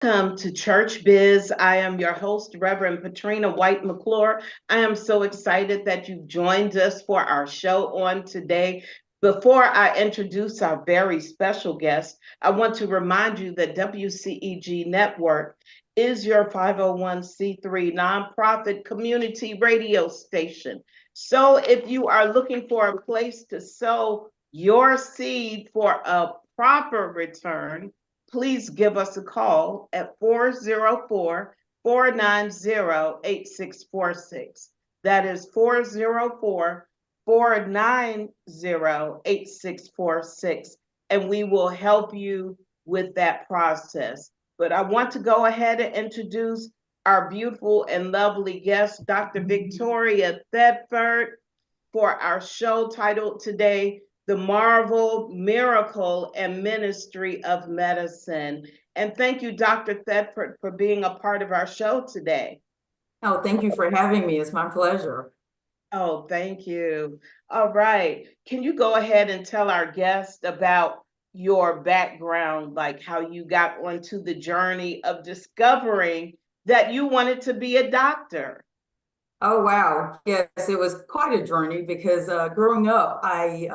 Welcome to Church Biz. I am your host, Reverend Patrina McClure. I am so excited that you joined us for our show on today. Before I introduce our very special guest, I want to remind you that WCEG Network is your 501c3 nonprofit community radio station. So if you are looking for a place to sow your seed for a proper return, please give us a call at 404-490-8646. That is 404-490-8646, and we will help you with that process. But I want to go ahead and introduce our beautiful and lovely guest, Dr. Victoria Thedford, for our show titled today, The Marvel, Miracle, and Ministry of Medicine. And thank you, Dr. Thedford, for being a part of our show today. Oh, thank you for having me. It's my pleasure. Oh, thank you. All right. Can you go ahead and tell our guest about your background, like how you got onto the journey of discovering that you wanted to be a doctor? Oh, wow. Yes, it was quite a journey because growing up, I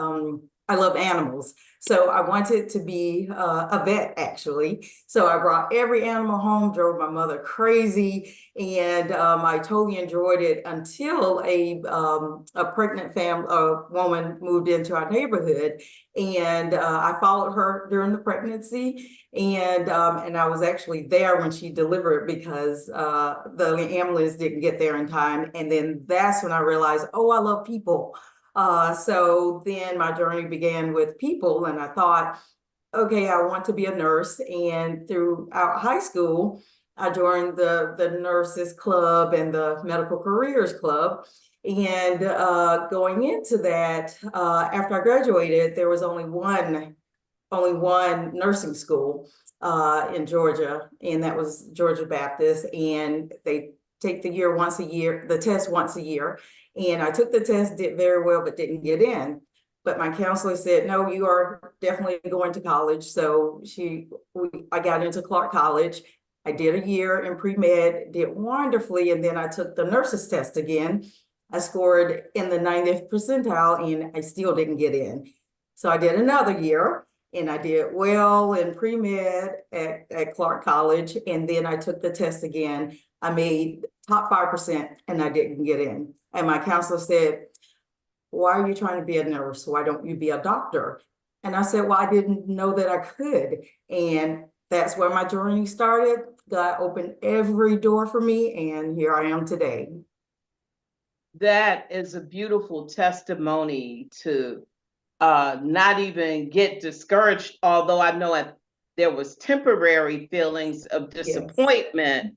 love animals. So I wanted to be a vet, actually. So I brought every animal home, drove my mother crazy, and I totally enjoyed it until a pregnant woman moved into our neighborhood, and I followed her during the pregnancy, and I was actually there when she delivered because the ambulance didn't get there in time, and then that's when I realized, oh, I love people. So then my journey began with people, and I thought, okay, I want to be a nurse. And throughout high school, I joined the nurses club and the medical careers club. And going into that, after I graduated, there was only one nursing school in Georgia, and that was Georgia Baptist. And they take the test once a year. And I took the test, did very well, but didn't get in. But my counselor said, no, you are definitely going to college. So I got into Clark College. I did a year in pre-med, did wonderfully. And then I took the nurse's test again. I scored in the 90th percentile and I still didn't get in. So I did another year and I did well in pre-med at Clark College. And then I took the test again. I made top 5% and I didn't get in. And my counselor said, why are you trying to be a nurse? Why don't you be a doctor? And I said, well, I didn't know that I could. And that's where my journey started. God opened every door for me, and here I am today. That is a beautiful testimony to not even get discouraged, although I know there was temporary feelings of disappointment. Yes.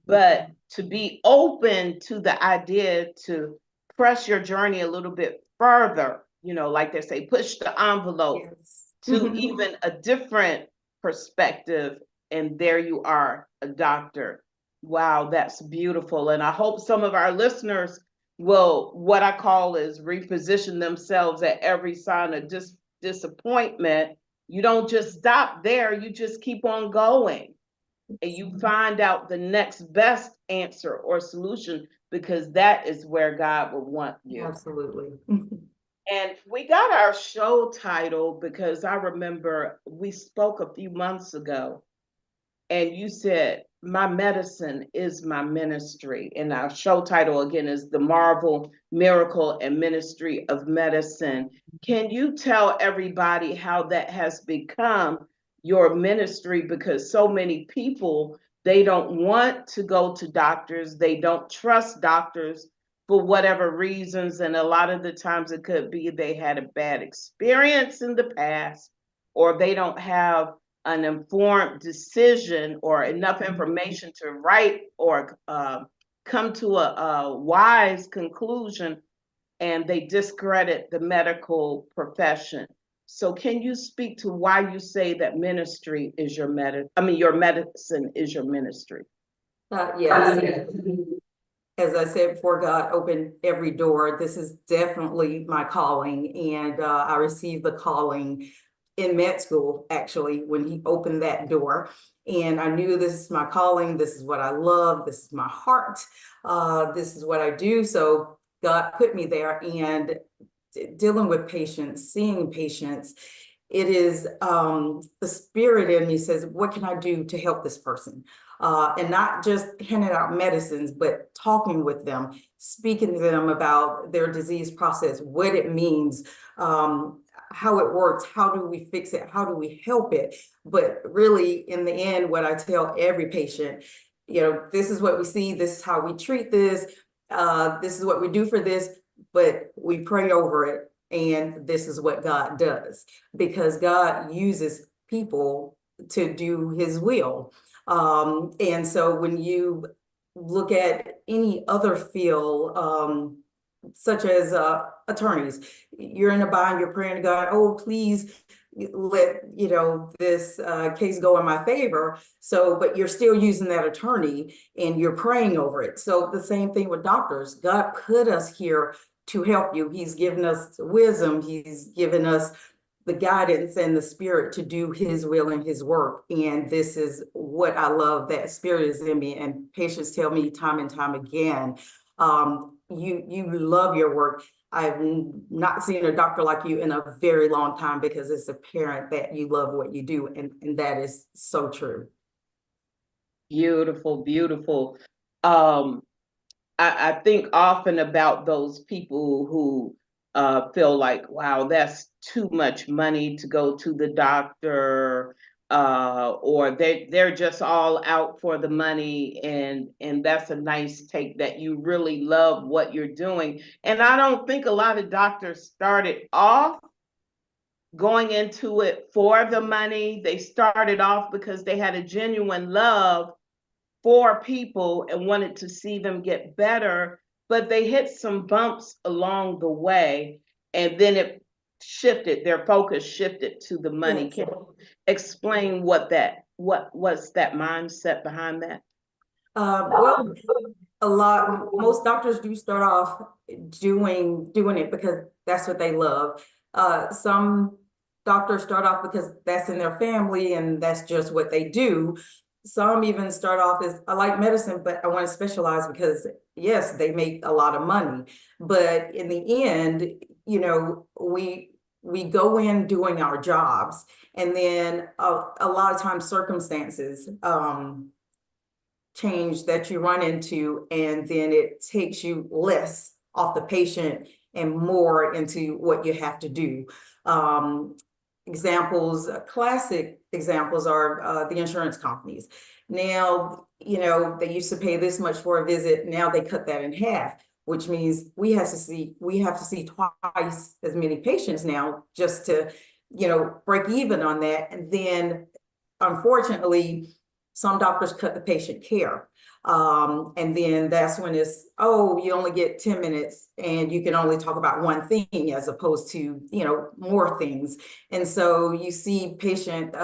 But to be open to the idea to press your journey a little bit further, like they say, push the envelope. Yes. To even a different perspective, and there you are, a doctor. Wow, that's beautiful. And I hope some of our listeners will, what I call is, reposition themselves at every sign of disappointment. You don't just stop there, you just keep on going. And you find out the next best answer or solution, because that is where God would want you. Absolutely. And we got our show title because I remember we spoke a few months ago and you said, my medicine is my ministry. And our show title again is The Marvel, Miracle, and Ministry of Medicine. Can you tell everybody how that has become your ministry? Because so many people, they don't want to go to doctors. They don't trust doctors for whatever reasons. And a lot of the times it could be they had a bad experience in the past, or they don't have an informed decision or enough information to write or come to a wise conclusion, and they discredit the medical profession. So can you speak to why you say that ministry is your your medicine is your ministry? Yes. As I said before, God opened every door. This is definitely my calling, and I received the calling in med school, actually, when he opened that door. And I knew this is my calling. This is what I love. This is my heart. This is what I do. So God put me there, and dealing with patients, seeing patients, it is the spirit in me says, what can I do to help this person? And not just handing out medicines, but talking with them, speaking to them about their disease process, what it means, how it works, how do we fix it, how do we help it. But really, in the end, what I tell every patient, this is what we see, this is how we treat this, this is what we do for this, but we pray over it, and this is what God does, because God uses people to do his will. And so when you look at any other field, such as attorneys, you're in a bind, you're praying to God, oh, please let this case go in my favor. So, but you're still using that attorney and you're praying over it. So the same thing with doctors. God put us here to help you. He's given us wisdom. He's given us the guidance and the spirit to do his will and his work. And this is what I love, that spirit is in me. And patients tell me time and time again, you love your work. I've not seen a doctor like you in a very long time, because it's apparent that you love what you do. And that is so true. Beautiful, beautiful. I think often about those people who feel like, wow, that's too much money to go to the doctor, or they're just all out for the money, and that's a nice take that you really love what you're doing. And I don't think a lot of doctors started off going into it for the money. They started off because they had a genuine love for people and wanted to see them get better, but they hit some bumps along the way, and then it shifted, their focus shifted to the money. Yes. Can you explain what was that mindset behind that? Well, most doctors do start off doing it because that's what they love. Some doctors start off because that's in their family and that's just what they do. Some even start off as, I like medicine, but I want to specialize because yes, they make a lot of money. But in the end, we go in doing our jobs, and then a lot of times circumstances change that you run into, and then it takes you less off the patient and more into what you have to do. Classic examples are the insurance companies. Now, they used to pay this much for a visit. Now they cut that in half, which means we have to see twice as many patients now just to, break even on that. And then, unfortunately, some doctors cut the patient care. And then that's when it's, oh, you only get 10 minutes and you can only talk about one thing as opposed to, more things. And so you see patient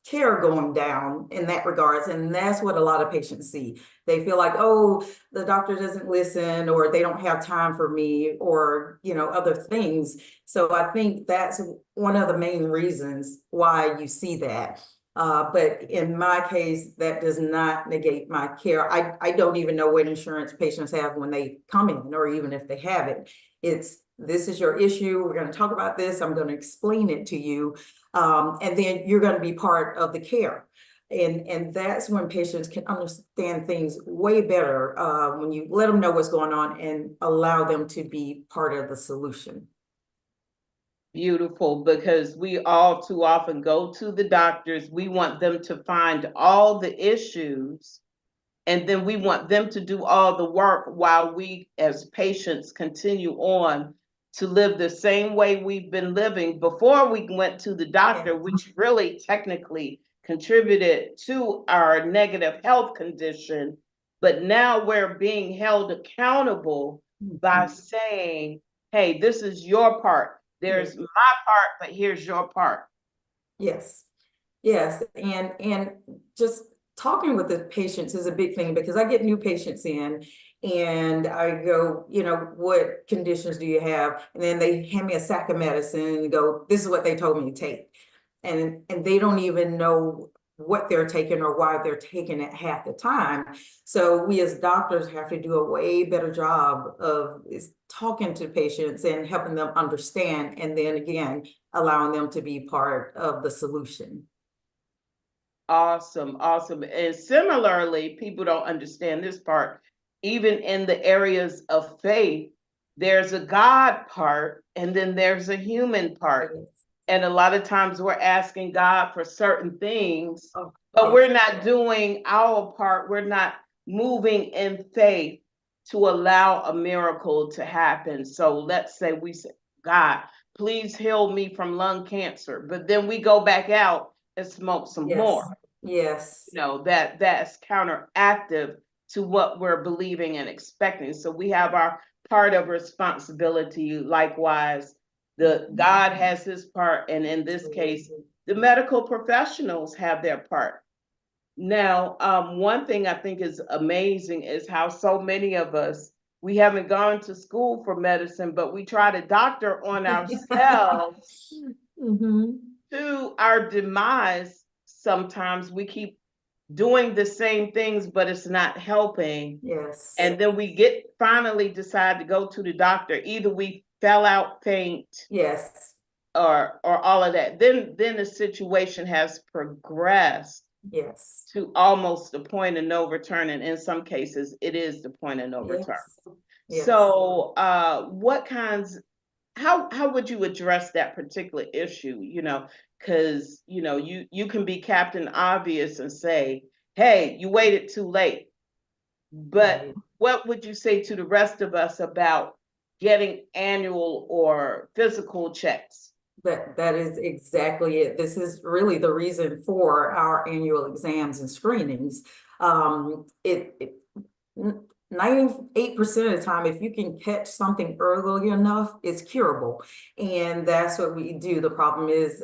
care going down in that regards. And that's what a lot of patients see. They feel like, oh, the doctor doesn't listen, or they don't have time for me, or, other things. So I think that's one of the main reasons why you see that. But in my case, that does not negate my care. I don't even know what insurance patients have when they come in, or even if they have it. This is your issue. We're going to talk about this. I'm going to explain it to you. And then you're going to be part of the care. And that's when patients can understand things way better, when you let them know what's going on and allow them to be part of the solution. Beautiful, because we all too often go to the doctors. We want them to find all the issues, and then we want them to do all the work while we as patients continue on to live the same way we've been living before we went to the doctor, Yeah. which really technically contributed to our negative health condition. But now we're being held accountable by saying, hey, this is your part. There's my part, but here's your part. Yes. Yes. And just talking with the patients is a big thing, because I get new patients in and I go, what conditions do you have? And then they hand me a sack of medicine and go, this is what they told me to take. and they don't even know what they're taking or why they're taking it half the time. So we as doctors have to do a way better job of talking to patients and helping them understand, and then again, allowing them to be part of the solution. Awesome, awesome. And similarly, people don't understand this part. Even in the areas of faith, there's a God part and then there's a human part. And a lot of times we're asking God for certain things, but we're not doing our part. We're not moving in faith to allow a miracle to happen. So let's say we say, God, please heal me from lung cancer. But then we go back out and smoke some more. Yes. You know, that's counteractive to what we're believing and expecting. So we have our part of responsibility. Likewise, the God has his part, and in this case, the medical professionals have their part. Now, one thing I think is amazing is how so many of us, we haven't gone to school for medicine, but we try to doctor on ourselves to our demise. Sometimes we keep doing the same things, but it's not helping. Yes. And then we finally decide to go to the doctor. Either we fell out faint. Yes. Or all of that. Then the situation has progressed. Yes. To almost the point of no return. And in some cases, it is the point of no return. Yes. So how would you address that particular issue? You know, because you can be Captain Obvious and say, hey, you waited too late. But what would you say to the rest of us about getting annual or physical checks? That is exactly it. This is really the reason for our annual exams and screenings. 98% of the time, if you can catch something early enough, it's curable. And that's what we do. The problem is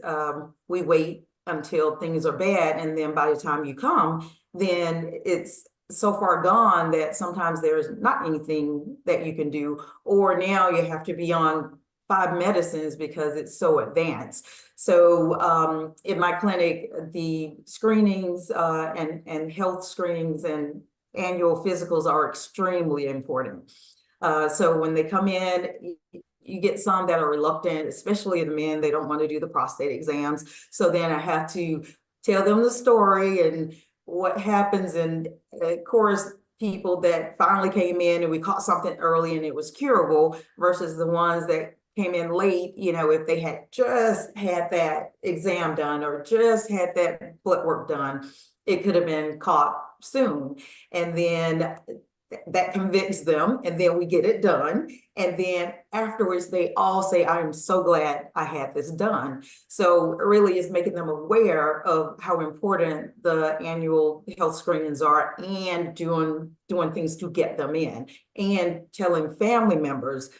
we wait until things are bad. And then by the time you come, then it's so far gone that sometimes there's not anything that you can do. Or now you have to be on 5 medicines because it's so advanced. So in my clinic, the screenings and health screenings and annual physicals are extremely important. So when they come in, you get some that are reluctant, especially the men. They don't want to do the prostate exams. So then I have to tell them the story and what happens. And of course, people that finally came in and we caught something early and it was curable versus the ones that came in late, if they had just had that exam done or just had that blood work done, it could have been caught soon. And then that convinced them, and then we get it done. And then afterwards, they all say, I'm so glad I had this done. So really it's making them aware of how important the annual health screenings are and doing things to get them in, and telling family members,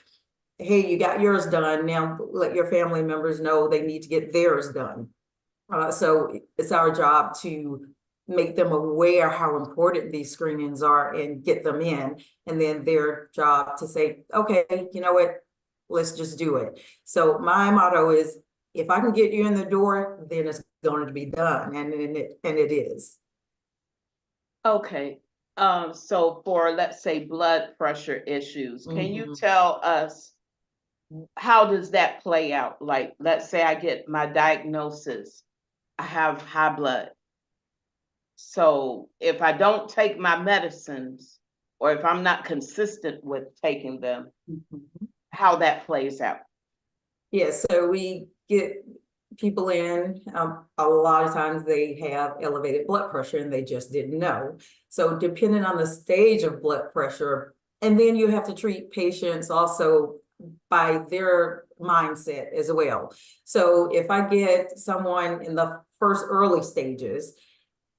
hey, you got yours done. Now let your family members know they need to get theirs done. So it's our job to make them aware how important these screenings are and get them in. And then their job to say, okay, you know what, let's just do it. So my motto is, if I can get you in the door, then it's going to be done. And it is. Okay. So for, let's say, blood pressure issues, can you tell us, how does that play out? Like, let's say I get my diagnosis, I have high blood. So if I don't take my medicines, or if I'm not consistent with taking them, how that plays out? Yeah, so we get people in, a lot of times they have elevated blood pressure and they just didn't know. So depending on the stage of blood pressure, and then you have to treat patients also by their mindset as well. So if I get someone in the first early stages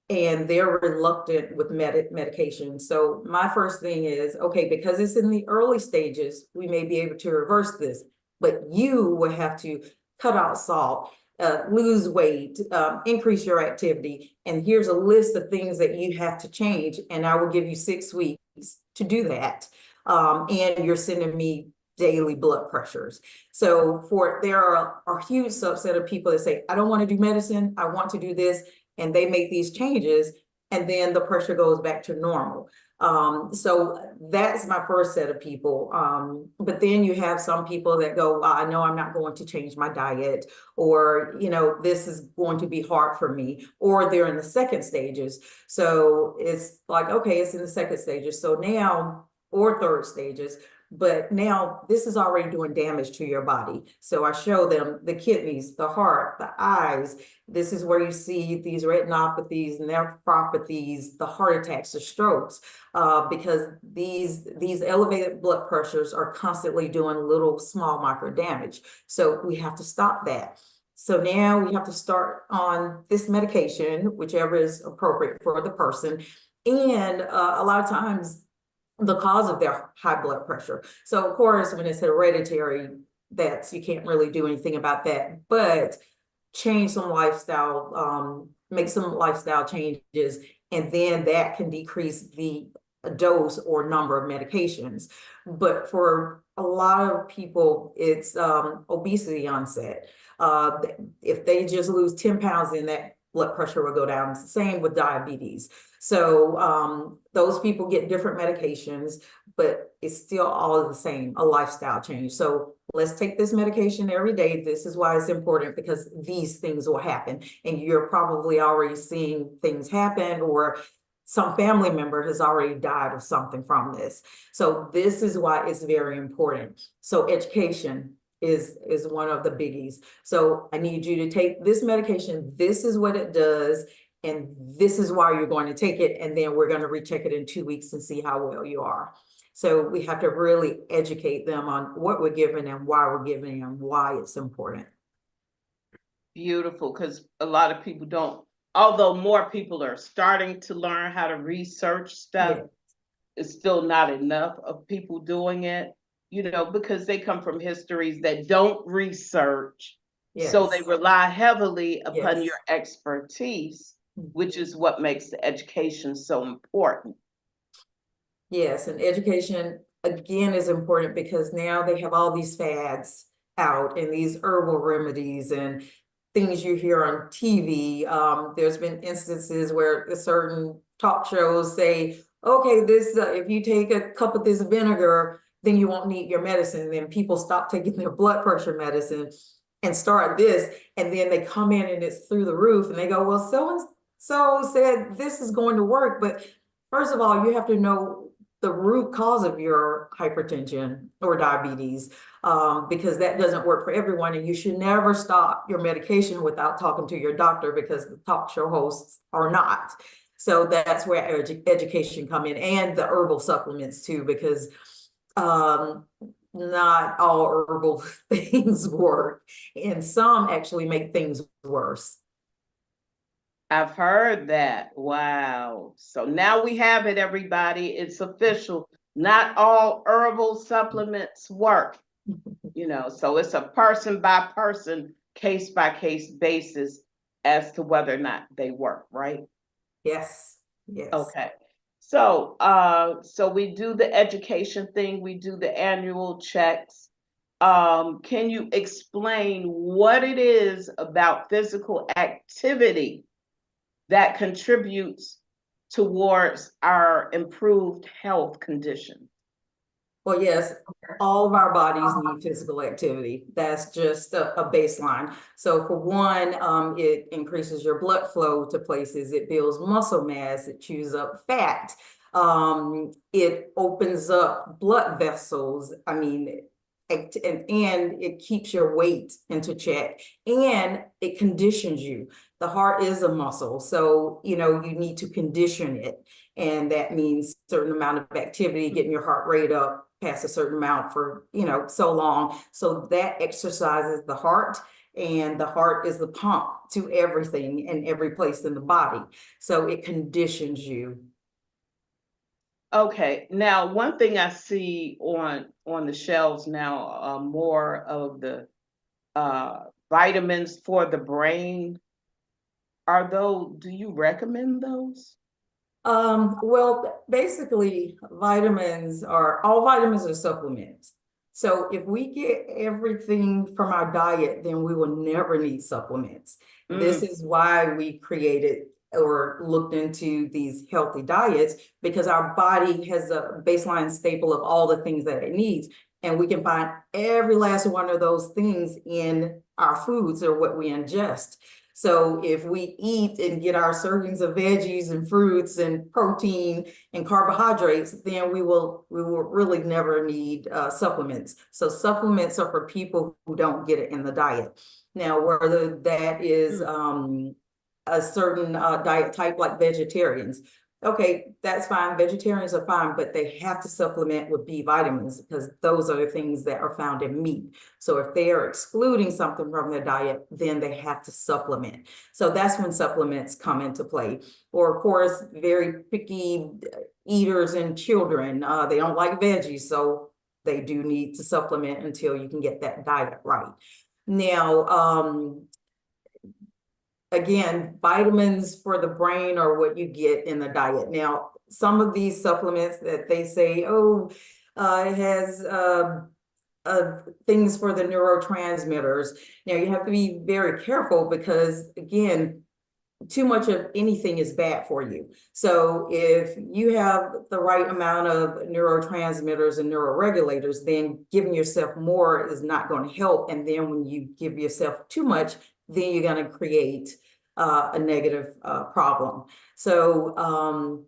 and they're reluctant with medication, so my first thing is, okay, because it's in the early stages, we may be able to reverse this, but you will have to cut out salt, lose weight, increase your activity. And here's a list of things that you have to change. And I will give you 6 weeks to do that. And you're sending me daily blood pressures. So there are a huge subset of people that say, I don't want to do medicine, I want to do this, and they make these changes, and then the pressure goes back to normal. So that's my first set of people. But then you have some people that go, well, I know I'm not going to change my diet, or, this is going to be hard for me, or they're in the second stages. So it's like, okay, it's in the second stages. So now, or third stages. But now this is already doing damage to your body. So I show them the kidneys, the heart, the eyes. This is where you see these retinopathies, nephropathies, the heart attacks, the strokes, because these elevated blood pressures are constantly doing little small micro damage. So we have to stop that. So now we have to start on this medication, whichever is appropriate for the person. And a lot of times, the cause of their high blood pressure. So of course, when it's hereditary, you can't really do anything about that, but change some lifestyle, make some lifestyle changes, and then that can decrease the dose or number of medications. But for a lot of people, it's obesity onset. If they just lose 10 pounds, then that blood pressure will go down. It's the same with diabetes. So those people get different medications, but it's still all the same, a lifestyle change. So let's take this medication every day. This is why it's important, because these things will happen. And you're probably already seeing things happen, or some family member has already died of something from this. So this is why it's very important. So education is one of the biggies. So I need you to take this medication. This is what it does. And this is why you're going to take it. And then we're going to recheck it in 2 weeks and see how well you are. So we have to really educate them on what we're giving them, why we're giving them, why it's important. Beautiful, because a lot of people don't, although more people are starting to learn how to research stuff, Yeah. it's still not enough of people doing it, because they come from histories that don't research. So they Yes. rely heavily upon Yes. your expertise, which is what makes the education so important. Yes, and education again is important, because now they have all these fads out and these herbal remedies and things you hear on TV. There's been instances where certain talk shows say, okay, this if you take a cup of this vinegar, then you won't need your medicine. Then people stop taking their blood pressure medicine and start this, and then they come in and it's through the roof, and they go, well, so and so said this is going to work. But first of all, you have to know the root cause of your hypertension or diabetes, because that doesn't work for everyone. And you should never stop your medication without talking to your doctor, because the talk show hosts are not. So that's where education come in, and the herbal supplements too, because not all herbal things work, and some actually make things worse. I've heard that. Wow. So now we have it, everybody. It's official. Not all herbal supplements work, so it's a person by person, case by case basis as to whether or not they work, right? Yes. Yes. Okay. So so we do the education thing, we do the annual checks. Can you explain what it is about physical activity that contributes towards our improved health condition? Well, yes, all of our bodies need physical activity. That's just a baseline. So for one, it increases your blood flow to places, it builds muscle mass, it chews up fat, it opens up blood vessels. I mean, and it keeps your weight into check, and it conditions you. The heart is a muscle, so you need to condition it, and that means certain amount of activity, getting your heart rate up past a certain amount for so long. So that exercises the heart, and the heart is the pump to everything and every place in the body. So it conditions you. Okay, now one thing I see on the shelves now, more of the vitamins for the brain. Do you recommend those? Well, basically, all vitamins are supplements. So if we get everything from our diet, then we will never need supplements. This Mm, is why we created or looked into these healthy diets, because our body has a baseline staple of all the things that it needs. And we can find every last one of those things in our foods or what we ingest. So if we eat and get our servings of veggies and fruits and protein and carbohydrates, then we will really never need supplements. So supplements are for people who don't get it in the diet. Now, whether that is mm. a certain diet type like vegetarians, okay, that's fine. Vegetarians are fine, but they have to supplement with B vitamins because those are the things that are found in meat. So if they are excluding something from their diet, then they have to supplement. So that's when supplements come into play. Or of course, very picky eaters and children, they don't like veggies, so they do need to supplement until you can get that diet right. Now, again, vitamins for the brain are what you get in the diet. Now, some of these supplements that they say, oh, it has things for the neurotransmitters. Now, you have to be very careful because, again, too much of anything is bad for you. So if you have the right amount of neurotransmitters and neuroregulators, then giving yourself more is not going to help. And then when you give yourself too much, then you're going to create a negative problem. So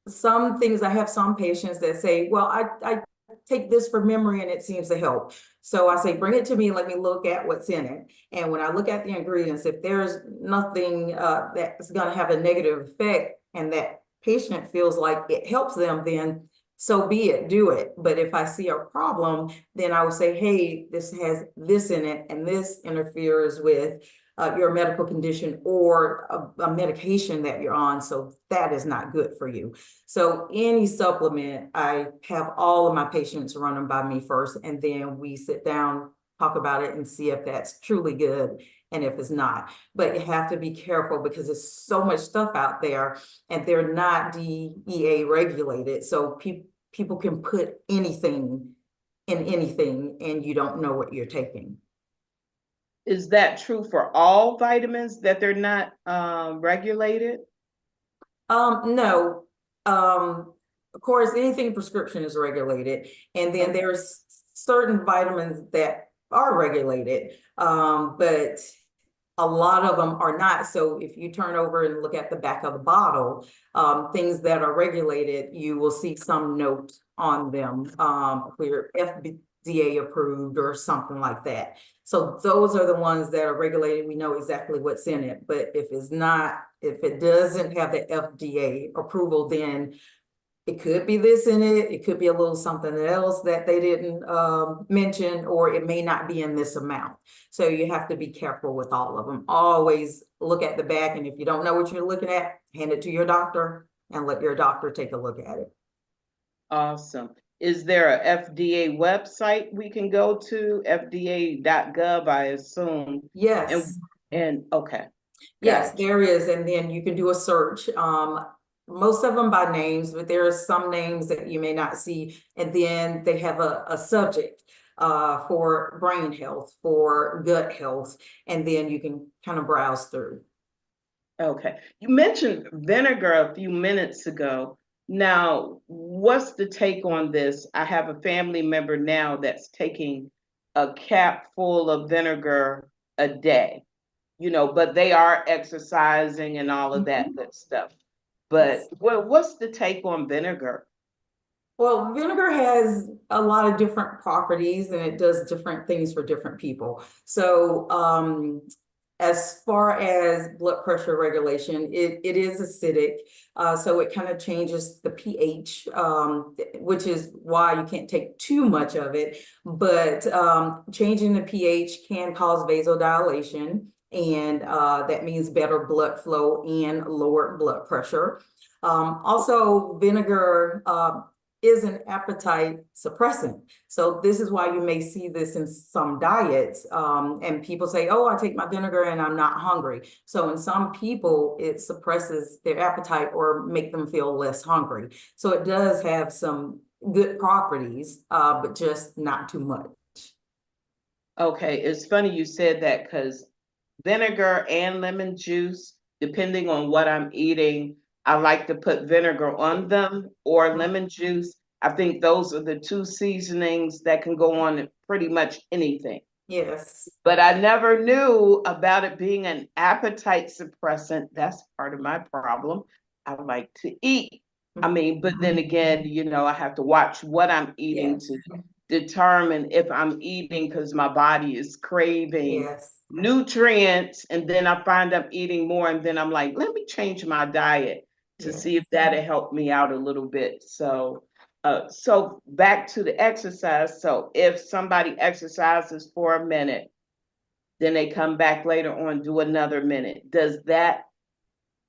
some things, I have some patients that say, well, I take this for memory and it seems to help. So I say, bring it to me, let me look at what's in it. And when I look at the ingredients, if there's nothing that's going to have a negative effect and that patient feels like it helps them, then so be it, do it. But if I see a problem, then I will say, hey, this has this in it and this interferes with your medical condition or a medication that you're on. So that is not good for you. So any supplement, I have all of my patients run them by me first, and then we sit down, talk about it and see if that's truly good and if it's not. But you have to be careful because there's so much stuff out there and they're not DEA regulated. So people can put anything in anything and you don't know what you're taking. Is that true for all vitamins that they're not regulated? No. Of course, anything prescription is regulated, and then Okay. there's certain vitamins that are regulated, but a lot of them are not. So if you turn over and look at the back of the bottle, things that are regulated, you will see some note on them, where FDA approved or something like that. So those are the ones that are regulated. We know exactly what's in it. But if it's not, if it doesn't have the FDA approval, then it could be this in it. It could be a little something else that they didn't mention, or it may not be in this amount. So you have to be careful with all of them. Always look at the back. And if you don't know what you're looking at, hand it to your doctor and let your doctor take a look at it. Awesome. Is there a FDA website we can go to? FDA.gov, I assume. And Yes. and okay, Yes, gotcha. there is. And then you can do a search. Most of them by names, but there are some names that you may not see. And then they have a subject for brain health, for gut health, and then you can kind of browse through. Okay. You mentioned vinegar a few minutes ago. Now, what's the take on this? I have a family member now that's taking a cap full of vinegar a day, but they are exercising and all of that Mhm. good stuff. Yes. But what's the take on vinegar? Well, vinegar has a lot of different properties and it does different things for different people. So, as far as blood pressure regulation, it is acidic. So it kind of changes the pH, which is why you can't take too much of it. But changing the pH can cause vasodilation, and that means better blood flow and lower blood pressure. Also, vinegar is an appetite suppressant. So this is why you may see this in some diets. And people say, oh, I take my vinegar and I'm not hungry. So in some people, it suppresses their appetite or make them feel less hungry. So it does have some good properties, but just not too much. Okay, it's funny you said that because vinegar and lemon juice, depending on what I'm eating, I like to put vinegar on them or lemon juice. I think those are the two seasonings that can go on pretty much anything. Yes. But I never knew about it being an appetite suppressant. That's part of my problem. I like to eat. I mean, but then again, I have to watch what I'm eating Yes. to determine if I'm eating because my body is craving Yes. nutrients. And then I find I'm eating more. And then I'm like, let me change my diet to Yes. see if that'll help me out a little bit. So back to the exercise. So if somebody exercises for a minute, then they come back later on, do another minute. Does that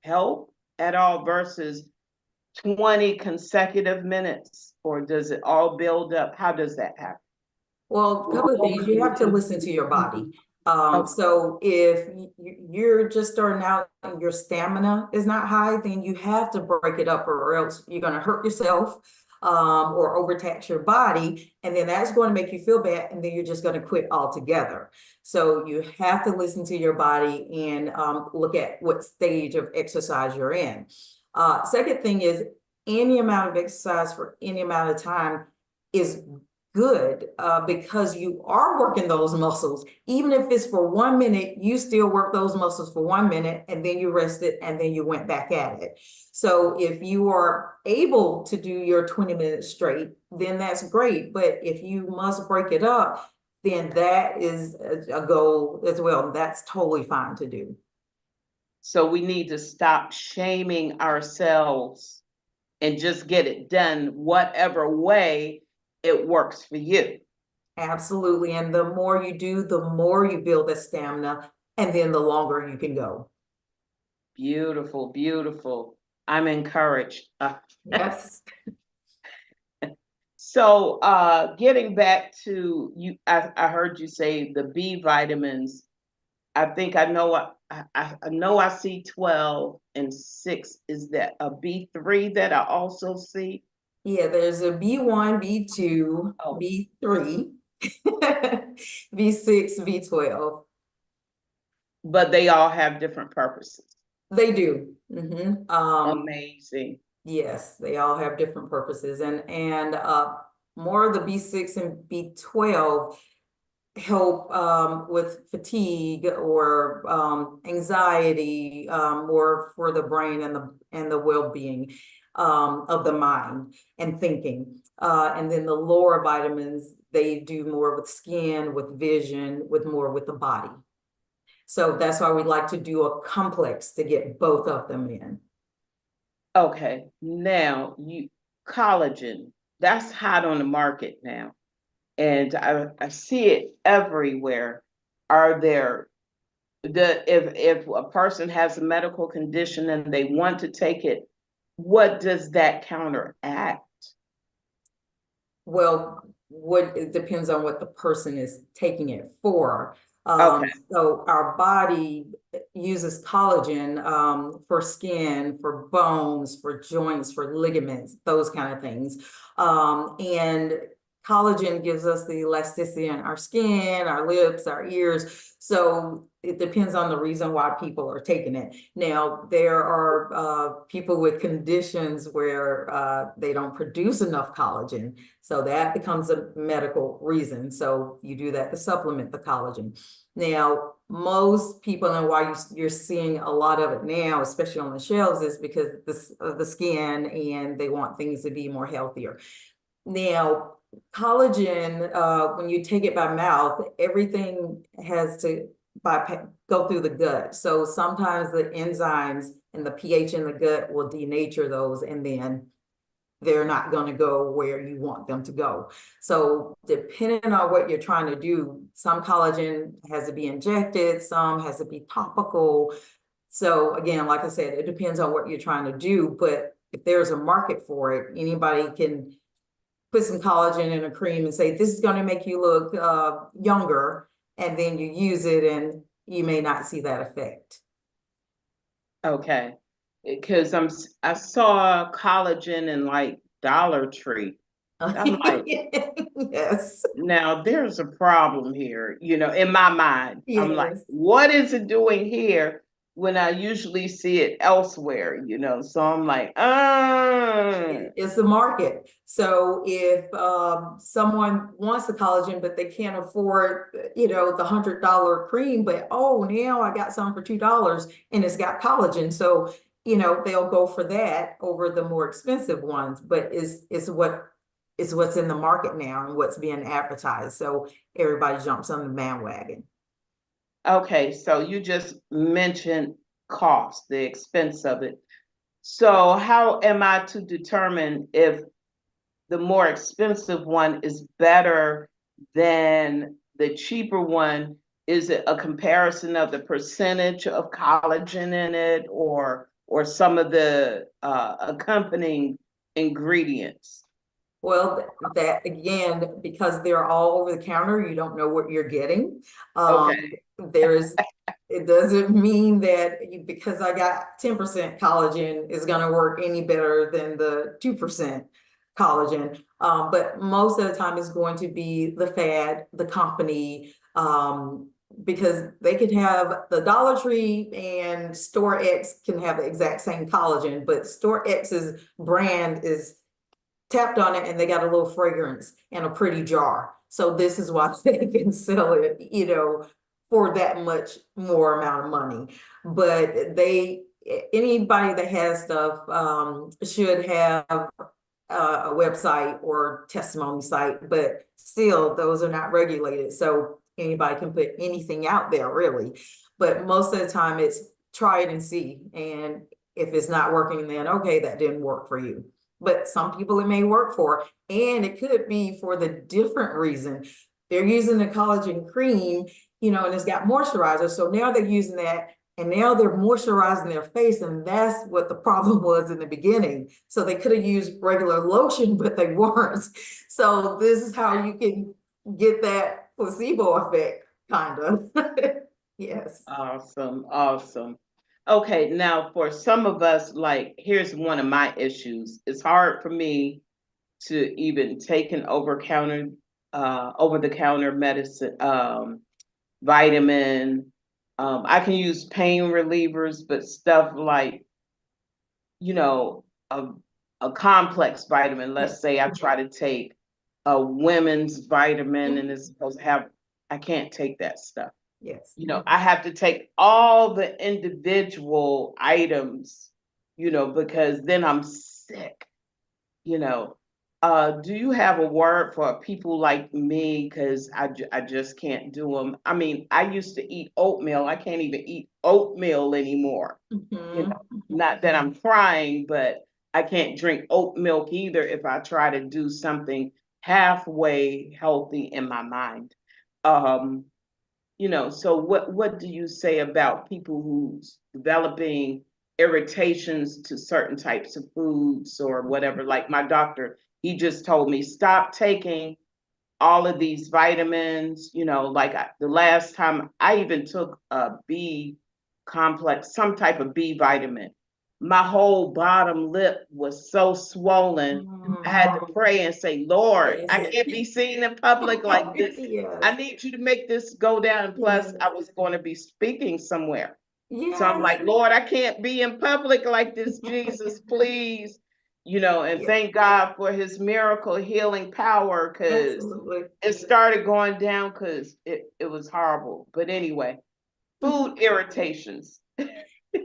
help at all versus 20 consecutive minutes? Or does it all build up? How does that happen? Well, a couple of things, you have to listen to your body. Okay. So if you're just starting out and your stamina is not high, then you have to break it up or else you're going to hurt yourself, or overtax your body. And then that's going to make you feel bad. And then you're just going to quit altogether. So you have to listen to your body and look at what stage of exercise you're in. Second thing is any amount of exercise for any amount of time is good, because you are working those muscles. Even if it's for 1 minute, you still work those muscles for 1 minute and then you rested and then you went back at it. So if you are able to do your 20 minutes straight, then that's great. But if you must break it up, then that is a goal as well. That's totally fine to do. So we need to stop shaming ourselves and just get it done whatever way it works for you. Absolutely. And the more you do, the more you build that stamina, and then the longer you can go. Beautiful, beautiful. I'm encouraged. Yes. So getting back to you, I heard you say the B vitamins. I think I know I know I see 12 and 6. Is that a B3 that I also see? Yeah, there's a B1, B2, Oh, B3, B6, B12. but they all have different purposes. They do. Amazing. Yes, they all have different purposes. And more of the B6 and B12 help with fatigue or anxiety, more for the brain and the well-being of the mind and thinking. And then the lower vitamins, they do more with skin, with vision, with more with the body. So that's why we like to do a complex to get both of them in. Okay, now collagen, that's hot on the market now. And I see it everywhere. Are there if a person has a medical condition and they want to take it, what does that counteract? Well, it depends on what the person is taking it for. Okay, So our body uses collagen for skin, for bones, for joints, for ligaments, those kind of things. And collagen gives us the elasticity in our skin, our lips, our ears. So it depends on the reason why people are taking it. Now, there are people with conditions where they don't produce enough collagen. So that becomes a medical reason. So you do that to supplement the collagen. Now, most people, and why you're seeing a lot of it now, especially on the shelves, is because of the skin and they want things to be more healthier. Now, collagen, when you take it by mouth, everything has to go through the gut. So sometimes the enzymes and the pH in the gut will denature those, and then they're not going to go where you want them to go. So depending on what you're trying to do, some collagen has to be injected, some has to be topical. So again, like I said, it depends on what you're trying to do, but if there's a market for it, anybody can put some collagen in a cream and say, this is going to make you look younger. And then you use it and you may not see that effect. okay. Because I saw collagen in like Dollar Tree. I'm like, Yes, now there's a problem here, in my mind. I'm like, yes. what is it doing here when I usually see it elsewhere, So I'm like, It's the market. So if someone wants the collagen, but they can't afford, the $100 cream, but oh, now I got some for $2 and it's got collagen. So, they'll go for that over the more expensive ones, but it's what's in the market now and what's being advertised. So everybody jumps on the bandwagon. okay, so you just mentioned cost, the expense of it. So how am I to determine if the more expensive one is better than the cheaper one? Is it a comparison of the percentage of collagen in it, or some of the accompanying ingredients? Well, that again, because they're all over the counter, you don't know what you're getting. Okay. There's, it doesn't mean that because I got 10% collagen is going to work any better than the 2% collagen. But most of the time it's going to be the fad, the company, because they could have the Dollar Tree and Store X can have the exact same collagen, but Store X's brand is tapped on it and they got a little fragrance and a pretty jar. So this is why they can sell it, for that much more amount of money. But anybody that has stuff should have a website or testimony site, but still those are not regulated. So anybody can put anything out there really. But most of the time it's try it and see. And if it's not working, then okay, that didn't work for you. But some people it may work for, and it could be for the different reason. They're using the collagen cream, and it's got moisturizer. So now they're using that and now they're moisturizing their face. And that's what the problem was in the beginning. So they could have used regular lotion, but they weren't. So this is how you can get that placebo effect, kind of. Yes. Awesome, awesome. Okay, now for some of us, like, here's one of my issues. It's hard for me to even take an over the counter medicine, vitamin. I can use pain relievers, but stuff like, you know, a, a complex vitamin. Yeah. Let's say I try to take a women's vitamin and it's supposed to have, I can't take that stuff. Yes. I have to take all the individual items, because then I'm sick, you know. Do you have a word for people like me? Because I just can't do them. I mean, I used to eat oatmeal. I can't even eat oatmeal anymore. Mhm. Not that I'm trying, but I can't drink oat milk either if I try to do something halfway healthy in my mind. Um, so what do you say about people who's developing irritations to certain types of foods or whatever? Like my doctor, he just told me stop taking all of these vitamins, like the last time I even took a B complex, some type of B vitamin. My whole bottom lip was so swollen. I had to pray and say, Lord, I Yes. can't be seen in public like this. Yes. I need you to make this go down. Plus, Yes. I was going to be speaking somewhere. So I'm Yes. like, Lord, I can't be in public like this, Jesus, please. And Yeah, thank God for his miracle healing power because absolutely. it started going down because it was horrible. But anyway, food irritations.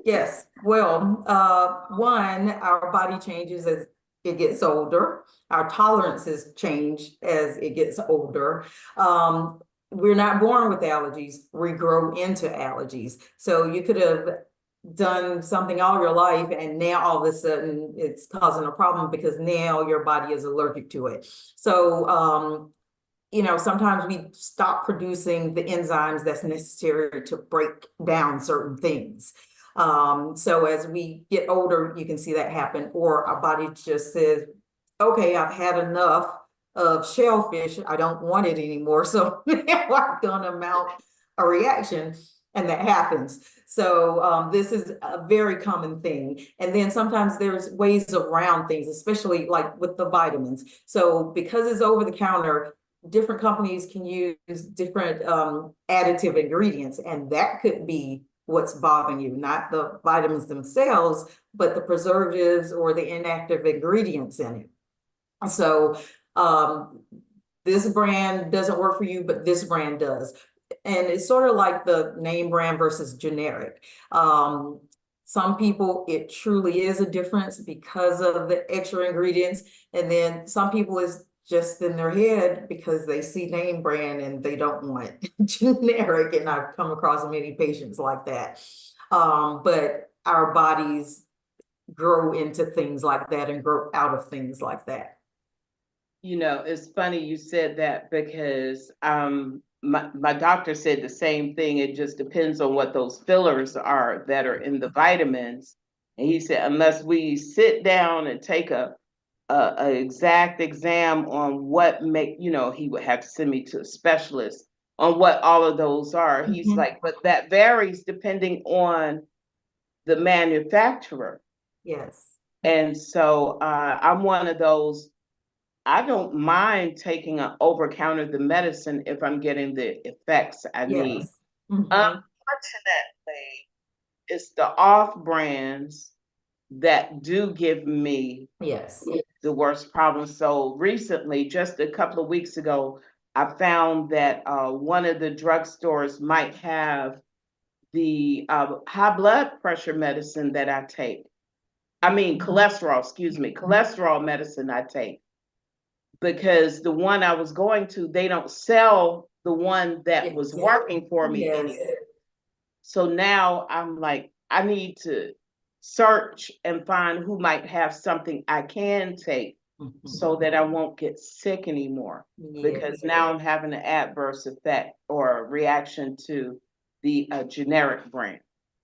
Yes. Well, one, our body changes as it gets older. Our tolerances change as it gets older. We're not born with allergies. We grow into allergies. So you could have done something all your life and now all of a sudden it's causing a problem because now your body is allergic to it. So sometimes we stop producing the enzymes that's necessary to break down certain things. So as we get older, you can see that happen, or our body just says, okay, I've had enough of shellfish. I don't want it anymore. So now I'm gonna mount a reaction. and that happens. So this is a very common thing. And then sometimes there's ways around things, especially like with the vitamins. So because it's over the counter, different companies can use different additive ingredients, and that could be what's bothering you, not the vitamins themselves, but the preservatives or the inactive ingredients in it. So this brand doesn't work for you, but this brand does. And it's sort of like the name brand versus generic. Some people, it truly is a difference because of the extra ingredients. And then some people is just in their head because they see name brand and they don't want generic. And I've come across many patients like that. But our bodies grow into things like that and grow out of things like that. You know, it's funny you said that because my doctor said the same thing. It just depends on what those fillers are that are in the vitamins. And he said, unless we sit down and take a exact exam on what make, you know, he would have to send me to a specialist on what all of those are. He's like, but that varies depending on the manufacturer. Yes. And so I'm one of those. I don't mind taking an over counter the medicine if I'm getting the effects I need. Yes. Unfortunately, it's the off brands that do give me Yes. the worst problems. So recently, just a couple of weeks ago, I found that one of the drugstores might have the high blood pressure medicine that I take. I mean, cholesterol, excuse me, cholesterol medicine I take. Because the one I was going to, they don't sell the one that was working for me anymore. So now I'm like, I need to search and find who might have something I can take so that I won't get sick anymore. Because now I'm having an adverse effect or a reaction to the generic brand.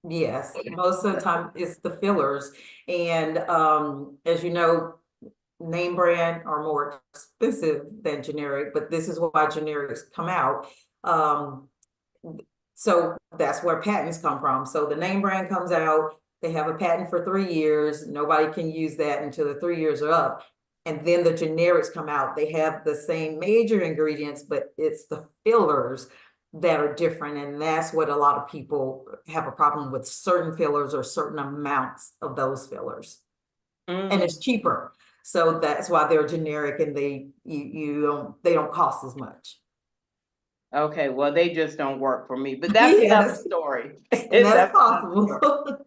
Yes, most of the time it's the fillers. And as you know, name brand are more expensive than generic, but this is why generics come out. So that's where patents come from. So the name brand comes out, they have a patent for 3 years. Nobody can use that until the 3 years are up. And then the generics come out. They have the same major ingredients, but it's the fillers that are different. And that's what a lot of people have a problem with, certain fillers or certain amounts of those fillers. And it's cheaper. So that's why they're generic and they don't cost as much. Okay, well, they just don't work for me, but that's another story. And that's possible.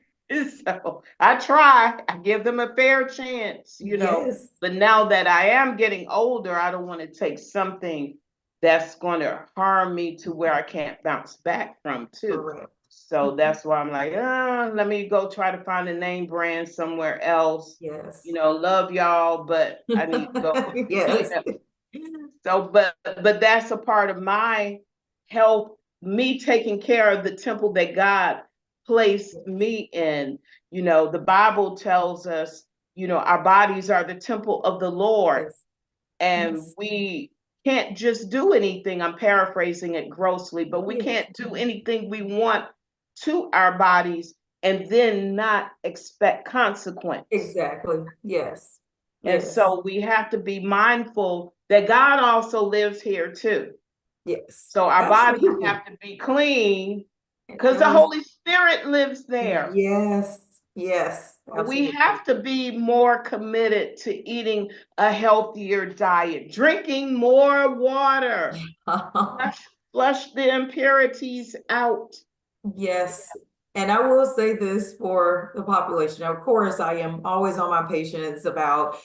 So I try, I give them a fair chance, you know, but now that I am getting older, I don't want to take something that's going to harm me to where I can't bounce back from too. Correct. So that's why I'm like, let me go try to find a name brand somewhere else. Yes. You know, love y'all, but I need to go. Yes. So, but that's a part of my health, me taking care of the temple that God placed me in. You know, the Bible tells us, you know, our bodies are the temple of the Lord. And we can't just do anything. I'm paraphrasing it grossly, but we can't do anything we want to our bodies and then not expect consequence. Exactly. Yes. And so we have to be mindful that God also lives here too. Yes. So our bodies have to be clean because the Holy Spirit lives there. Yes. Yes. We have to be more committed to eating a healthier diet, drinking more water, flush the impurities out. Yes. And I will say this for the population. Of course, I am always on my patients about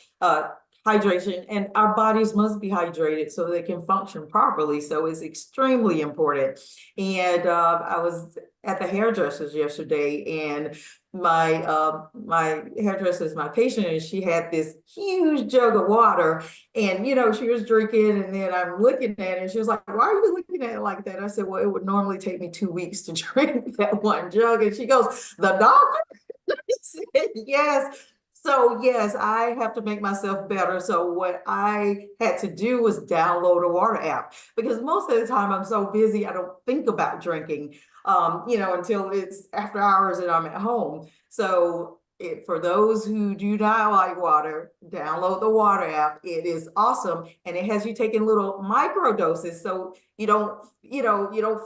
hydration, and our bodies must be hydrated so they can function properly. So it's extremely important. And I was at the hairdresser's yesterday, and my hairdresser is my patient, and she had this huge jug of water, and you know, she was drinking, and then I'm looking at it, and she was like, why are you looking at it like that? I said, well, it would normally take me 2 weeks to drink that one jug. And she goes, the doctor? I said, yes. So yes, I have to make myself better. So what I had to do was download a water app because most of the time I'm so busy, I don't think about drinking, until it's after hours and I'm at home. So for those who do not like water, download the water app. It is awesome. And it has you taking little micro doses. So you don't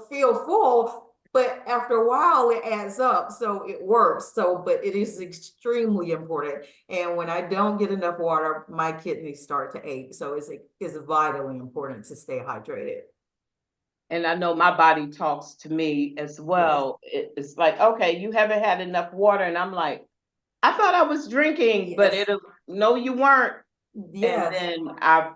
feel full, but after a while it adds up, so it works. So but it is extremely important, and when I don't get enough water, my kidneys start to ache, so it's vitally important to stay hydrated. And I know my body talks to me as Yes, well. It's like, okay, you haven't had enough water. And I'm like, I thought I was drinking, but yes, it'll, no, you weren't. And yes. then I,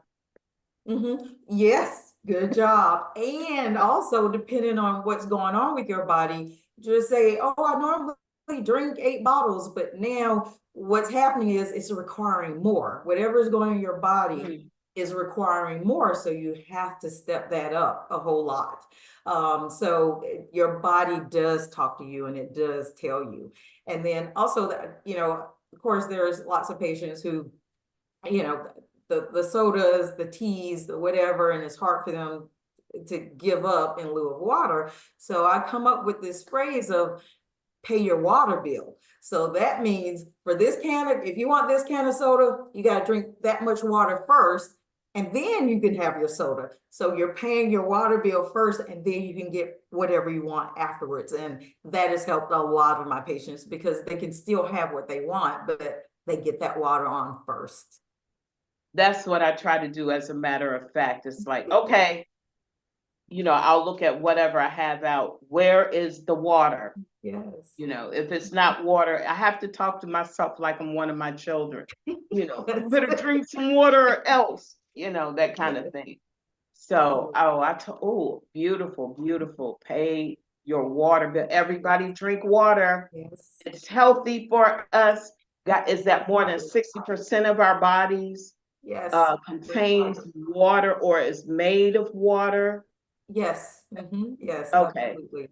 Yes, good job. And also, depending on what's going on with your body, just say, oh, I normally drink 8 bottles, but now what's happening is it's requiring more. Whatever's going in your body is requiring more. So you have to step that up a whole lot. So your body does talk to you and it does tell you. And then also that, of course, there's lots of patients who, you know, the sodas, the teas, the whatever, and it's hard for them to give up in lieu of water. So I come up with this phrase of pay your water bill. So that means for this can of, if you want this can of soda, you got to drink that much water first, and then you can have your soda. So you're paying your water bill first, and then you can get whatever you want afterwards. And that has helped a lot of my patients because they can still have what they want, but they get that water on first. that's what I try to do as a matter of fact. It's like, okay, I'll look at whatever I have out. Where is the water? Yes. If it's not water, I have to talk to myself like I'm one of my children. You better drink some water or else, that kind of Yes, thing. So, absolutely. beautiful, beautiful. Pay your water bill. Everybody drink water. Yes. It's healthy for us. Is that more than 60% of our bodies Yes. Drink contains water. water or is made of water? Yes. Yes, Okay. absolutely.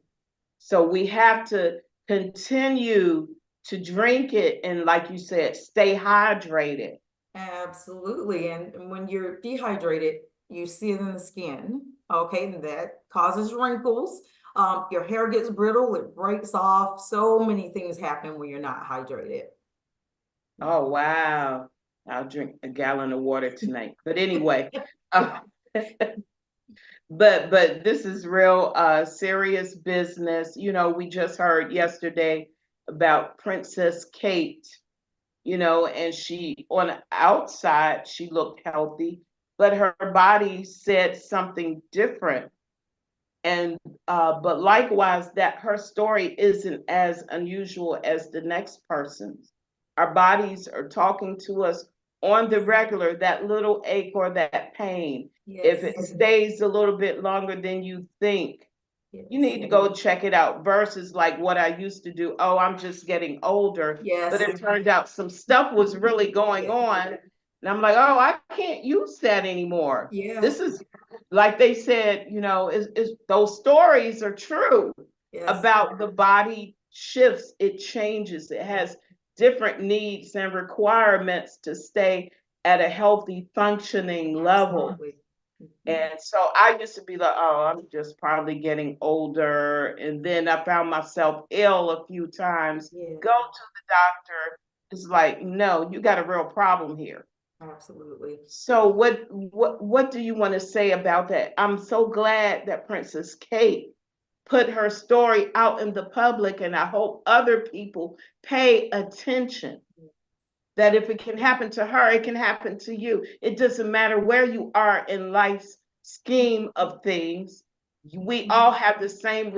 So we have to continue to drink it and, like you said, stay hydrated. Absolutely. And when you're dehydrated, you see it in the skin. Okay, and that causes wrinkles. Your hair gets brittle, it breaks off. So many things happen when you're not hydrated. Oh, wow. I'll drink a gallon of water tonight. But anyway, uh, but this is real serious business. We just heard yesterday about Princess Kate, and she on the outside she looked healthy, but her body said something different. And but likewise, that her story isn't as unusual as the next person's. Our bodies are talking to us on the regular, that little ache or that pain. If Yes. it stays a little bit longer than you think, you Yes. need to go check it out versus like what I used to do. Oh, I'm just getting older. But Yes. it turned out some stuff was really going Yes. on. And I'm like, oh, I can't use that anymore. This Yes. is like they said, is those stories are true Yes. about the body shifts, it changes, it has different needs and requirements to stay at a healthy functioning level. Absolutely. And so I used to be like, oh, I'm just probably getting older. And then I found myself ill a few times. Yeah, Go to the doctor. It's like, no, you got a real problem here. absolutely. So what do you want to say about that? I'm so glad that Princess Kate put her story out in the public, and I hope other people pay attention that if it can happen to her, it can happen to you. It doesn't matter where you are in life's scheme of things. We all have the same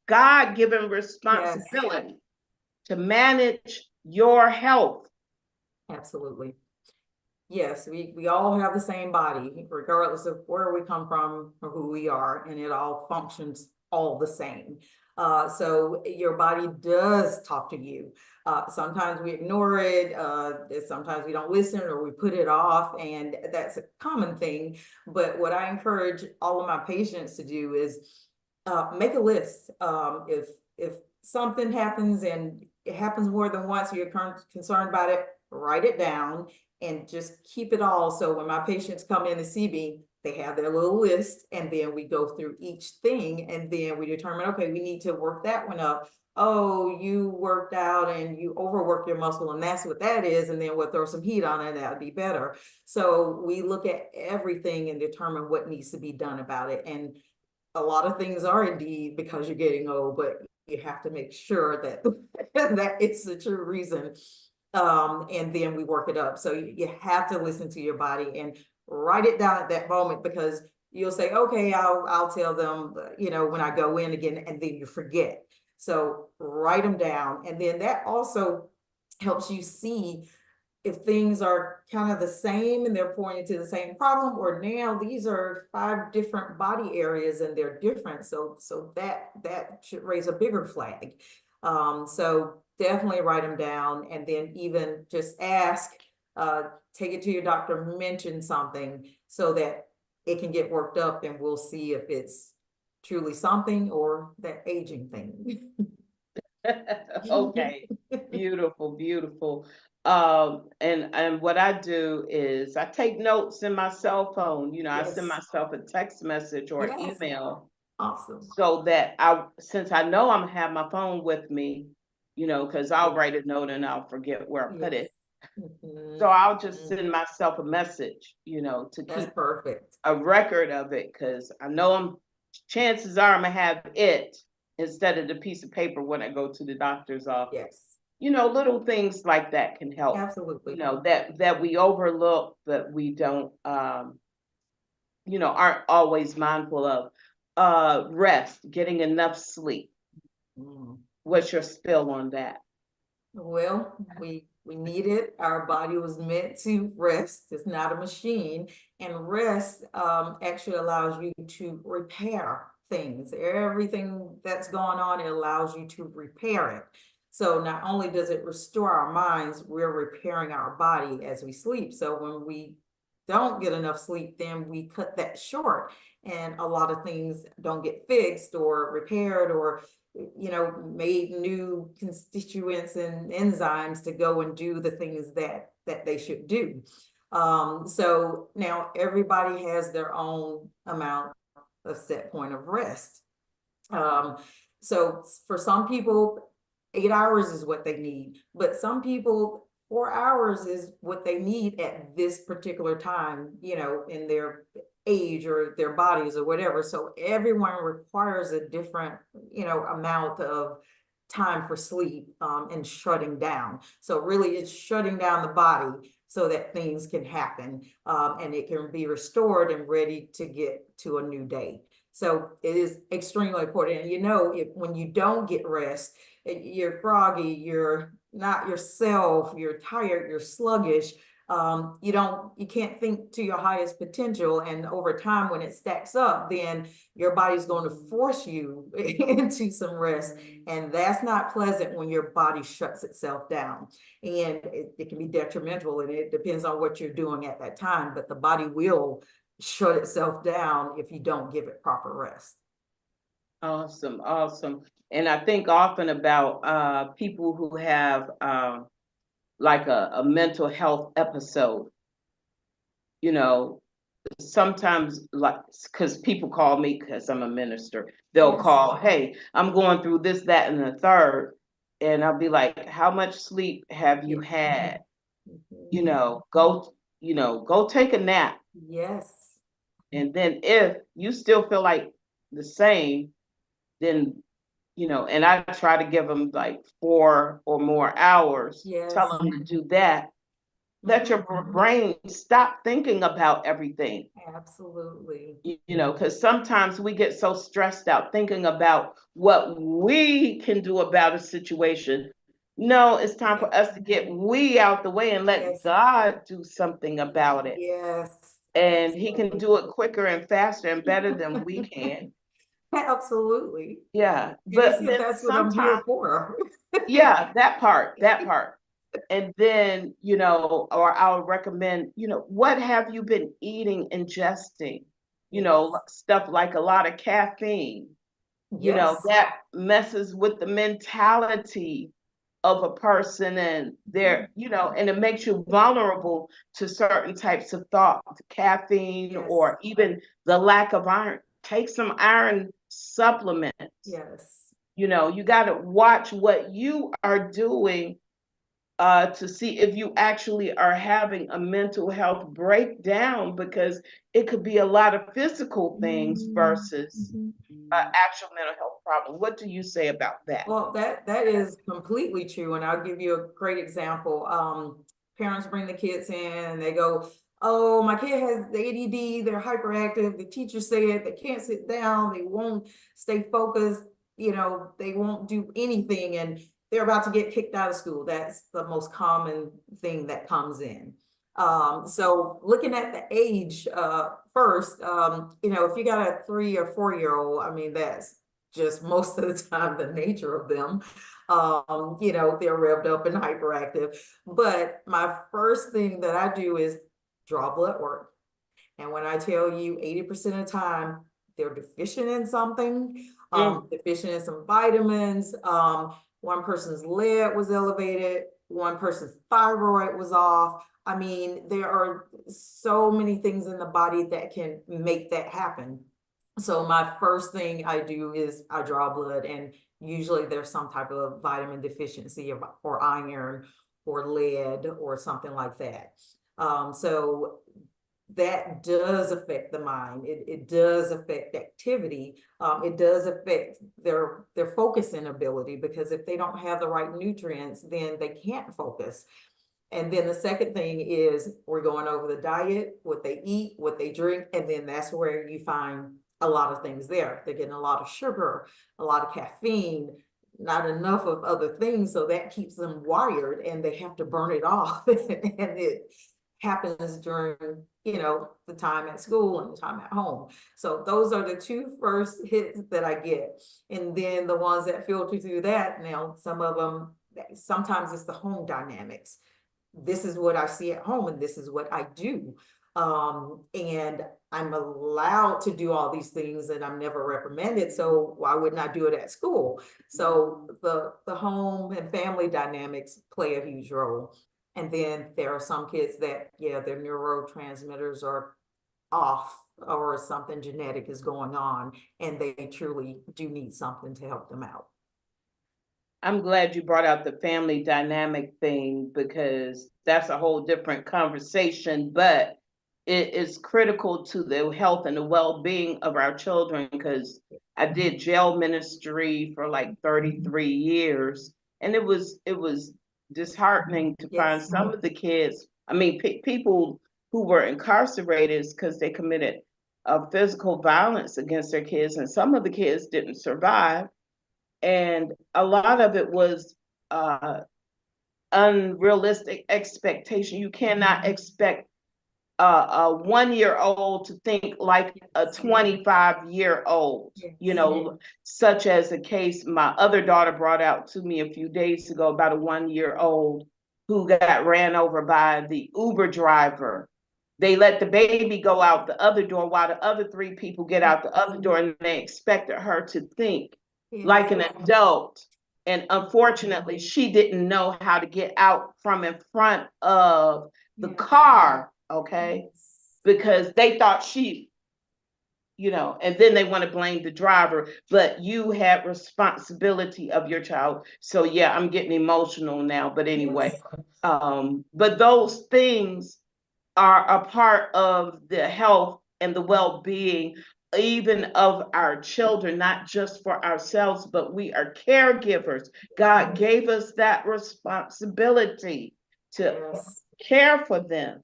God-given Yes, responsibility to manage your health. absolutely. Yes, we all have the same body, regardless of where we come from or who we are, and it all functions all the same. So your body does talk to you. Sometimes we ignore it, sometimes we don't listen or we put it off, and that's a common thing. But what I encourage all of my patients to do is make a list. If something happens and it happens more than once, you're concerned about it, write it down, and just keep it all. So when my patients come in to see me, they have their little list, and then we go through each thing, and then we determine, okay, we need to work that one up. Oh, you worked out and you overworked your muscle, and that's what that is. And then we'll throw some heat on it, that would be better. So we look at everything and determine what needs to be done about it. And a lot of things are indeed because you're getting old, but you have to make sure that that it's the true reason. And then we work it up. So you have to listen to your body and write it down at that moment, because you'll say, okay, I'll tell them, when I go in again, and then you forget. So write them down. And then that also helps you see if things are kind of the same and they're pointing to the same problem, or now these are 5 different body areas and they're different. So that should raise a bigger flag. So definitely write them down, and then even just ask, take it to your doctor, mention something so that it can get worked up, and we'll see if it's truly something or that aging thing. Okay, beautiful, beautiful. And what I do is I take notes in my cell phone. I send Yes. myself a text message or an Yes. email, Awesome. so that since I know I'm gonna have my phone with me, because I'll write a note and I'll forget where I put Yes. it. So I'll just Mhm. send myself a message, to That's keep perfect. a record of it, because I know chances are I'm gonna have it instead of the piece of paper when I go to the doctor's office. Yes, Little things like that can help, absolutely. that we overlook, that we don't, aren't always mindful of. Rest, getting enough sleep. Mm. What's your spill on that? Well, we need it. Our body was meant to rest. It's not a machine. And rest actually allows you to repair things. Everything that's going on, it allows you to repair it. So not only does it restore our minds, we're repairing our body as we sleep. So when we don't get enough sleep, then we cut that short. And a lot of things don't get fixed or repaired, or made new constituents and enzymes to go and do the things that they should do. So now everybody has their own amount of set point of rest. Um, so for some people, 8 hours is what they need, but some people, 4 hours is what they need at this particular time, in their age or their bodies or whatever. So everyone requires a different, amount of time for sleep, and shutting down. So really it's shutting down the body so that things can happen, and it can be restored and ready to get to a new day. So it is extremely important. And if when you don't get rest, you're groggy, you're not yourself, you're tired, you're sluggish. You can't think to your highest potential. And over time, when it stacks up, then your body's going to force you into some rest. And that's not pleasant when your body shuts itself down. And it can be detrimental, and it depends on what you're doing at that time, but the body will shut itself down if you don't give it proper rest. Awesome, awesome. And I think often about people who have like a mental health episode. You know, Sometimes, like, because people call me, because I'm a minister, they'll Yes. call, hey, I'm going through this, that, and the third. And I'll be like, how much sleep have you Yes. had? Mhm. Go take a nap. Yes. And then if you still feel like the same, then, and I try to give them like 4 or more hours, tell Yes. them to do that. Let your Mhm. brain stop thinking about everything. Absolutely. Because sometimes we get so stressed out thinking about what we can do about a situation. No, it's time Yes. for us to get we out the way and let Yes. God do something about it. Yes. And he can Absolutely. do it quicker and faster and better than we can. Absolutely. Yeah. And But then that's what I'm sometimes, here for. yeah, that part. And then, or I'll recommend, what have you been eating, ingesting? Yes. Stuff like a lot of caffeine, Yes. that messes with the mentality. of a person, and they're, and it makes you vulnerable to certain types of thought, caffeine, Yes. or even the lack of iron. Take some iron supplements. Yes. You got to watch what you are doing to see if you actually are having a mental health breakdown, because it could be a lot of physical things versus actual mental health problem. What do you say about that? Well, that is completely true, and I'll give you a great example. Parents bring the kids in and they go, "Oh, my kid has the ADD, they're hyperactive. The teacher said they can't sit down, they won't stay focused, they won't do anything, and they're about to get kicked out of school." That's the most common thing that comes in. So looking at the age first, if you got a 3 or 4 year old, I mean, that's just most of the time the nature of them. They're revved up and hyperactive. But my first thing that I do is draw blood work. And when I tell you 80% of the time they're deficient in something, deficient in some vitamins, one person's lead was elevated, one person's thyroid was off. I mean, there are so many things in the body that can make that happen. So my first thing I do is I draw blood, and usually there's some type of vitamin deficiency or iron or lead or something like that. So that does affect the mind. It does affect activity. It does affect their focusing ability, because if they don't have the right nutrients, then they can't focus. And then the second thing is we're going over the diet, what they eat, what they drink, and then that's where you find a lot of things there. They're getting a lot of sugar, a lot of caffeine, not enough of other things, so that keeps them wired, and they have to burn it off. And it happens during, the time at school and the time at home. So those are the two first hits that I get. And then the ones that filter through that, now some of them, sometimes it's the home dynamics. This is what I see at home and this is what I do. And I'm allowed to do all these things and I'm never reprimanded. So why wouldn't I do it at school? So the home and family dynamics play a huge role. And then there are some kids that, their neurotransmitters are off, or something genetic is going on, and they truly do need something to help them out. I'm glad you brought out the family dynamic thing, because that's a whole different conversation, but it is critical to the health and the well-being of our children, because I did jail ministry for like 33 years, and it was disheartening to find some of the kids, I mean, people who were incarcerated because they committed physical violence against their kids, and some of the kids didn't survive. And a lot of it was unrealistic expectation. You cannot expect a 1-year-old to think like a 25-year-old, such as a case my other daughter brought out to me a few days ago about a 1-year-old who got ran over by the Uber driver. They let the baby go out the other door while the other 3 people get out the other door, and they expected her to think like an adult. And unfortunately, she didn't know how to get out from in front of the car, okay? Because they thought and then they want to blame the driver, but you had responsibility of your child. So yeah, I'm getting emotional now, but anyway, but those things are a part of the health and the well-being, even of our children, not just for ourselves, but we are caregivers. God gave us that responsibility to care for them,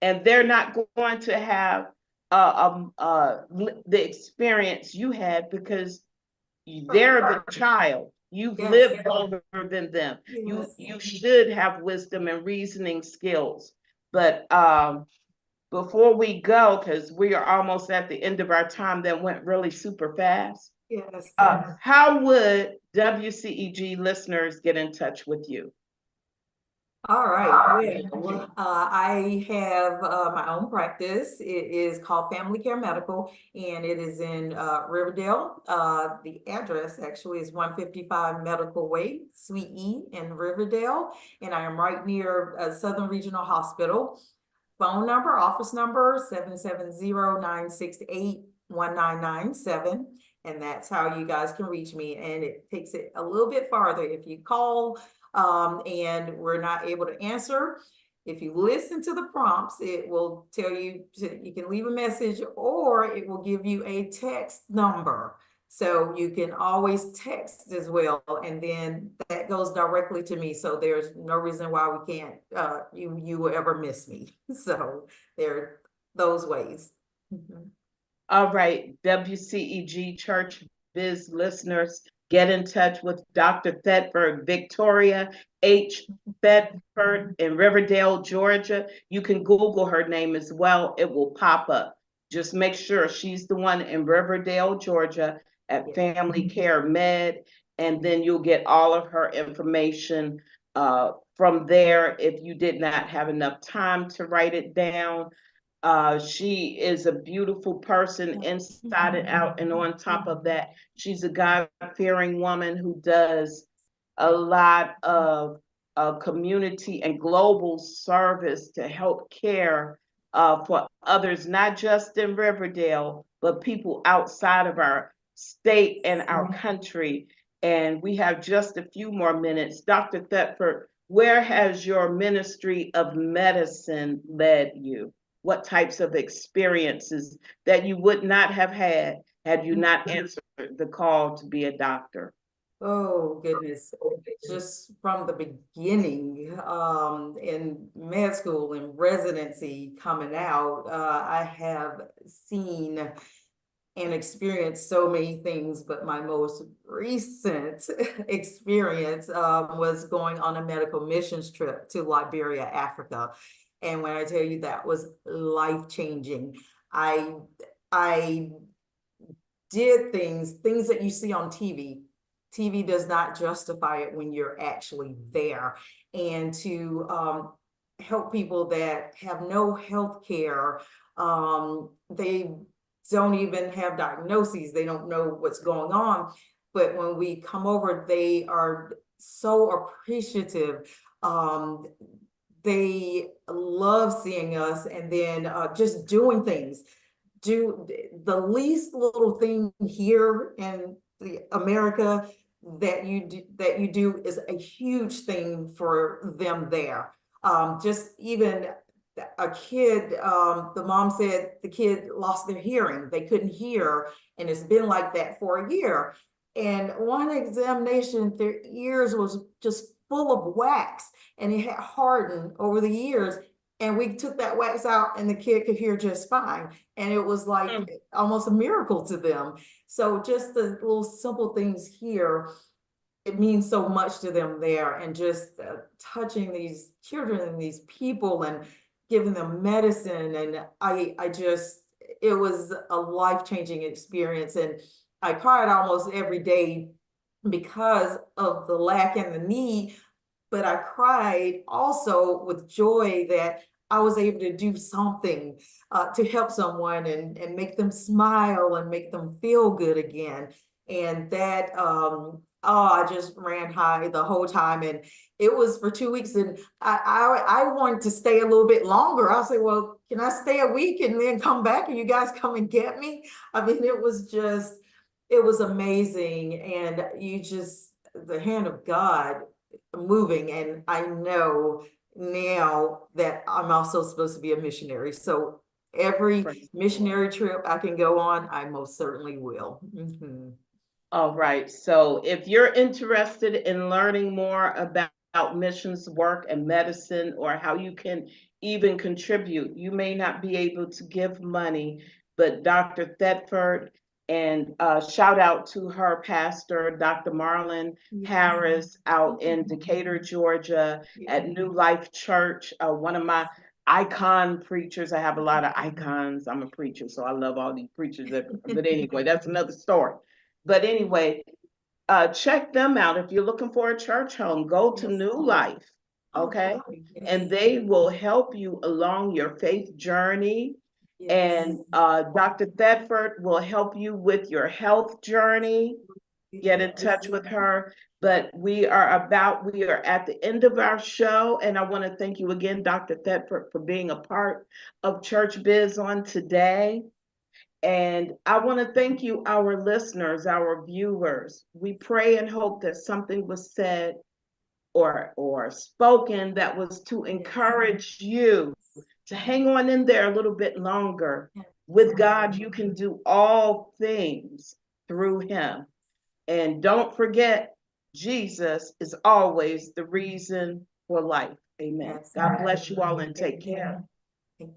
and they're not going to have the experience you had, because they're the child. You've lived longer than them. You should have wisdom and reasoning skills. But before we go, because we are almost at the end of our time that went really super fast. How would WCEG listeners get in touch with you? All right. Well, I have my own practice. It is called Family Care Medical, and it is in Riverdale. The address actually is 155 Medical Way, Suite E in Riverdale, and I am right near Southern Regional Hospital. Phone number, office number 770-968-1997. And that's how you guys can reach me. And it takes it a little bit farther. If you call and we're not able to answer, if you listen to the prompts, it will tell you you can leave a message, or it will give you a text number. So you can always text as well, and then that goes directly to me. So there's no reason why we can't you will ever miss me. So there are those ways. All right, WCEG Church Biz listeners, get in touch with Dr. Thedford, Victoria H. Thedford in Riverdale, Georgia. You can Google her name as well. It will pop up. Just make sure she's the one in Riverdale, Georgia at Family Care Med, and then you'll get all of her information from there. If you did not have enough time to write it down, she is a beautiful person inside and out. And on top of that, she's a God-fearing woman who does a lot of community and global service to help care for others, not just in Riverdale, but people outside of our state and our country. And we have just a few more minutes. Dr. Thetford, where has your ministry of medicine led you? What types of experiences that you would not have had you not answered the call to be a doctor? Oh, goodness. Just from the beginning, in med school and residency coming out, I have seen and experienced so many things, but my most recent experience was going on a medical missions trip to Liberia, Africa. And when I tell you that was life-changing, I did things that you see on TV. TV does not justify it when you're actually there. And to help people that have no health care, they don't even have diagnoses, they don't know what's going on. But when we come over, they are so appreciative. They love seeing us, and then just doing things. Do the least little thing here in America that you do is a huge thing for them there. Just even a kid, the mom said the kid lost their hearing. They couldn't hear, and it's been like that for a year. And one examination, their ears was just full of wax, and it had hardened over the years. And we took that wax out, and the kid could hear just fine. And it was like almost a miracle to them. So just the little simple things here, it means so much to them there. And just touching these children and these people and giving them medicine. And I just, it was a life-changing experience. And I cried almost every day because of the lack and the need, but I cried also with joy that I was able to do something to help someone and make them smile and make them feel good again. And that, I just ran high the whole time. And it was for 2 weeks. And I wanted to stay a little bit longer. I said, well, can I stay a week and then come back and you guys come and get me? I mean, it was amazing. And the hand of God moving. And I know now that I'm also supposed to be a missionary. So every missionary trip I can go on, I most certainly will. All right. So if you're interested in learning more about missions work and medicine, or how you can even contribute, you may not be able to give money, but Dr. Thetford, and shout out to her pastor, Dr. Marlon Harris, out in Decatur, Georgia, at New Life Church, one of my icon preachers. I have a lot of icons. I'm a preacher, so I love all these preachers. But anyway, that's another story. But anyway, check them out. If you're looking for a church home, go to New Life. okay? Yes. And they will help you along your faith journey. Yes. And Dr. Thedford will help you with your health journey. Get in touch with her. But we are at the end of our show. And I want to thank you again, Dr. Thedford, for being a part of Church Biz on today. And I want to thank you, our listeners, our viewers. We pray and hope that something was said or spoken that was to encourage you to hang on in there a little bit longer. With God, you can do all things through him. And don't forget, Jesus is always the reason for life. Amen. God bless you all and take care.